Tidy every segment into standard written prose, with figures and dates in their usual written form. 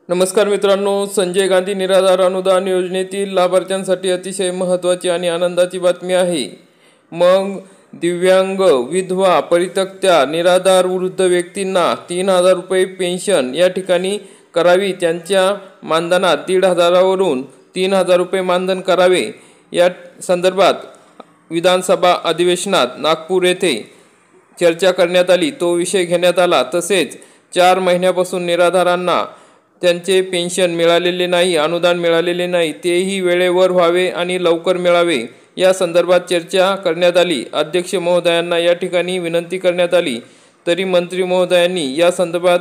नमस्कार मित्रांनो, संजय गांधी निराधार अनुदान योजनेतील लाभार्थ्यांसाठी अतिशय महत्त्वाची आणि आनंदाची बातमी आहे। मग दिव्यांग, विधवा, परित्यक्त्या, निराधार वृद्ध व्यक्तींना 3000 रुपये पेन्शन या ठिकाणी करावी, त्यांच्या मानधनात 1500 वरून 3000 रुपये मानधन करावे या संदर्भात विधानसभा अधिवेशनात नागपूर येथे चर्चा करण्यात आली। तो विषय घेण्यात आला। तसेच 4 महिन्यापासून निराधारांना त्यांचे पेन्शन मिळालेले नाही, अनुदान मिळालेले नाही, तेही वेळेवर व्हावे आणि लवकर मिळावे या संदर्भात चर्चा करण्यात आली। अध्यक्ष महोदयांना या ठिकाणी विनंती करण्यात आली, तरी मंत्री महोदयांनी या संदर्भात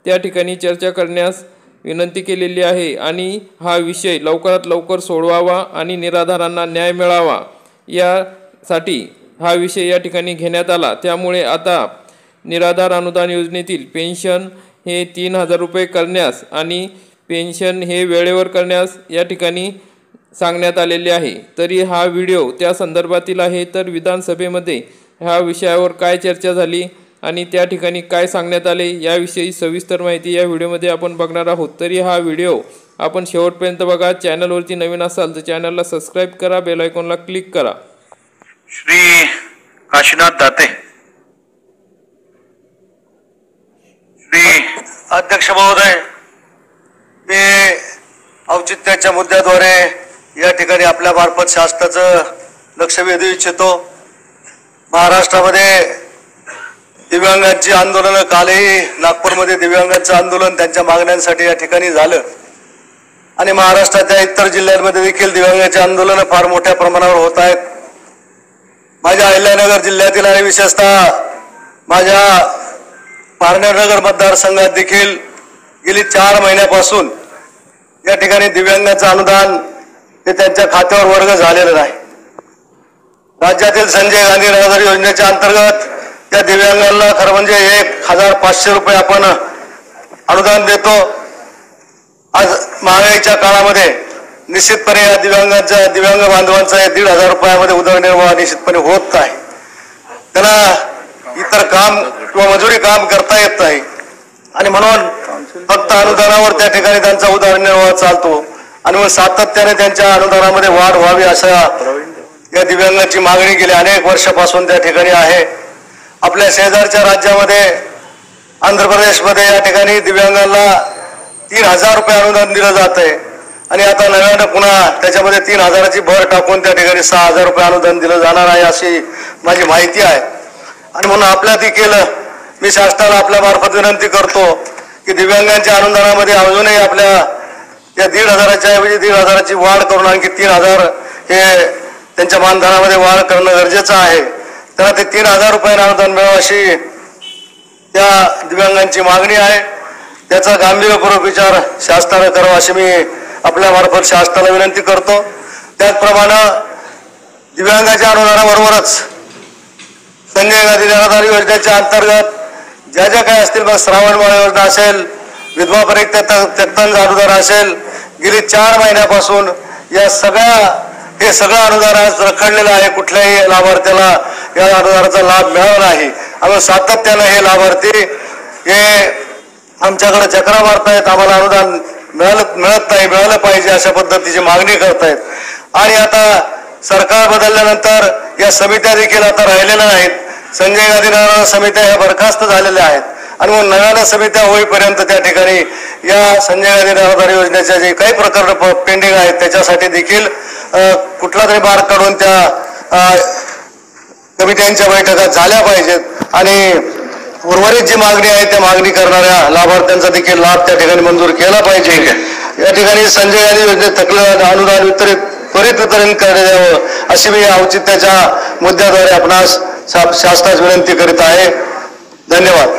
त्या ठिकाणी चर्चा करण्यास विनंती केलेली आहे आणि हा विषय लवकरात लवकर सोडवावा आणि निराधारांना न्याय मिळावा यासाठी हा विषय या ठिकाणी घेण्यात आला। त्यामुळे आता निराधार अनुदान योजनेतील पेन्शन हे 3000 रुपये करण्यास आणि पेन्शन हे वेळेवर करण्यास या ठिकाणी सांगण्यात आलेले आहे। तरी हा व्हिडिओ त्या संदर्भातील आहे। तर विधानसभेमध्ये ह्या विषयावर काय चर्चा झाली आणि त्या ठिकाणी काय सांगण्यात आले याविषयी सविस्तर माहिती या व्हिडिओमध्ये आपण बघणार आहोत। तरी हा व्हिडिओ आपण शेवटपर्यंत बघा। चॅनलवरती नवीन असाल तर चॅनलला सबस्क्राइब करा, बेल आयकॉनला क्लिक करा। श्री काशीनाथ दाते, श्री अध्यक्ष महोदय, मी औचित्याच्या मुद्द्याद्वारे या ठिकाणी आपल्या मार्फत शासनाचं लक्ष वेधू इच्छितो। महाराष्ट्रामध्ये दिव्यांगांची आंदोलन, कालही नागपूरमध्ये दिव्यांगांचं आंदोलन त्यांच्या मागण्यांसाठी या ठिकाणी झालं आणि महाराष्ट्राच्या इतर जिल्ह्यांमध्ये देखील दिव्यांगांचे आंदोलन फार मोठ्या प्रमाणावर होत आहेत। माझ्या अहिल्यानगर जिल्ह्यातील आणि विशेषतः माझ्या पारनेरनगर मतदारसंघात देखील गेली 4 महिन्यापासून या ठिकाणी दिव्यांगांचं अनुदान हे त्यांच्या खात्यावर वर्ग झालेलं नाही। राज्यातील संजय गांधी निराधार योजनेच्या अंतर्गत त्या दिव्यांगांना खरं म्हणजे 1500 रुपये आपण अनुदान देतो। आज महागाईच्या काळामध्ये निश्चितपणे या दिव्यांग बांधवांचा 1500 रुपयामध्ये उदरनिर्वाह निश्चितपणे होत नाही। त्यांना इतर काम किंवा मजुरी काम करता येत नाही आणि म्हणून फक्त अनुदानावर त्या ठिकाणी त्यांचा उदरनिर्वाह चालतो आणि मग सातत्याने त्यांच्या अनुदानामध्ये वाढ व्हावी अशा या दिव्यांगाची मागणी गेली अनेक वर्षापासून त्या ठिकाणी आहे। आपल्या शेजारच्या राज्यामध्ये आंध्र प्रदेशमध्ये या ठिकाणी दिव्यांगांना 3000 रुपये अनुदान दिलं जात आहे आणि आता नव्यानं पुन्हा त्याच्यामध्ये 3000ची भर टाकून त्या ठिकाणी 6000 रुपये अनुदान दिलं जाणार आहे अशी माझी माहिती आहे। आणि म्हणून आपल्या देखील मी शासनाला आपल्या मार्फत विनंती करतो की दिव्यांगांच्या अनुदानामध्ये अजूनही आपल्या या 1500च्या ऐवजी 1500ची वाढ करून आणखी 3000 हे त्यांच्या मानधनामध्ये वाढ करणं गरजेचं आहे। त्यांना ते 3000 रुपये अनुदान मिळावं अशी त्या दिव्यांगांची मागणी आहे। त्याचा गांभीर्यपूर्वक विचार शासनाने करावा अशी मी आपल्या मार्फत शासनाला विनंती करतो। त्याचप्रमाणे दिव्यांगाच्या अनुदानाबरोबरच संजय गांधी निराधार योजनेच्या अंतर्गत ज्या ज्या काही असतील, मग श्रावणबाळ योजना असेल, विधवा परित्यक्तांचं अनुदान असेल, गेली 4 महिन्यापासून हे सगळं अनुदान आज रखडलेलं आहे। कुठल्याही लाभार्थ्याला या अनुदानाचा लाभ मिळाला नाही आणि सातत्याने हे लाभार्थी हे आमच्याकडे चक्रा मारतायत, आम्हाला अनुदान मिळत नाही, मिळालं पाहिजे अशा पद्धतीची मागणी करतायत। आणि आता सरकार बदलल्यानंतर या समित्या देखील आता राहिलेल्या नाहीत। संजय गांधी निराधार समित्या ह्या बरखास्त झालेल्या आहेत आणि मग नव्यानं समित्या होईपर्यंत त्या ठिकाणी या संजय गांधी निराधार योजनेच्या जे काही प्रकरण पेंडिंग आहेत त्याच्यासाठी देखील कुठला तरी मार्ग काढून त्या कमिट्यांच्या बैठका झाल्या पाहिजेत आणि उर्वरित जी मागणी आहे त्या मागणी करणाऱ्या लाभार्थ्यांचा देखील लाभ त्या ठिकाणी मंजूर केला पाहिजे। या ठिकाणी संजय गांधी योजनेत थकलेलं अनुदान त्वरित वितरण करण्यात यावं अशी मी औचित्याच्या मुद्द्याद्वारे आपणास शासनास विनंती करीत आहे। धन्यवाद।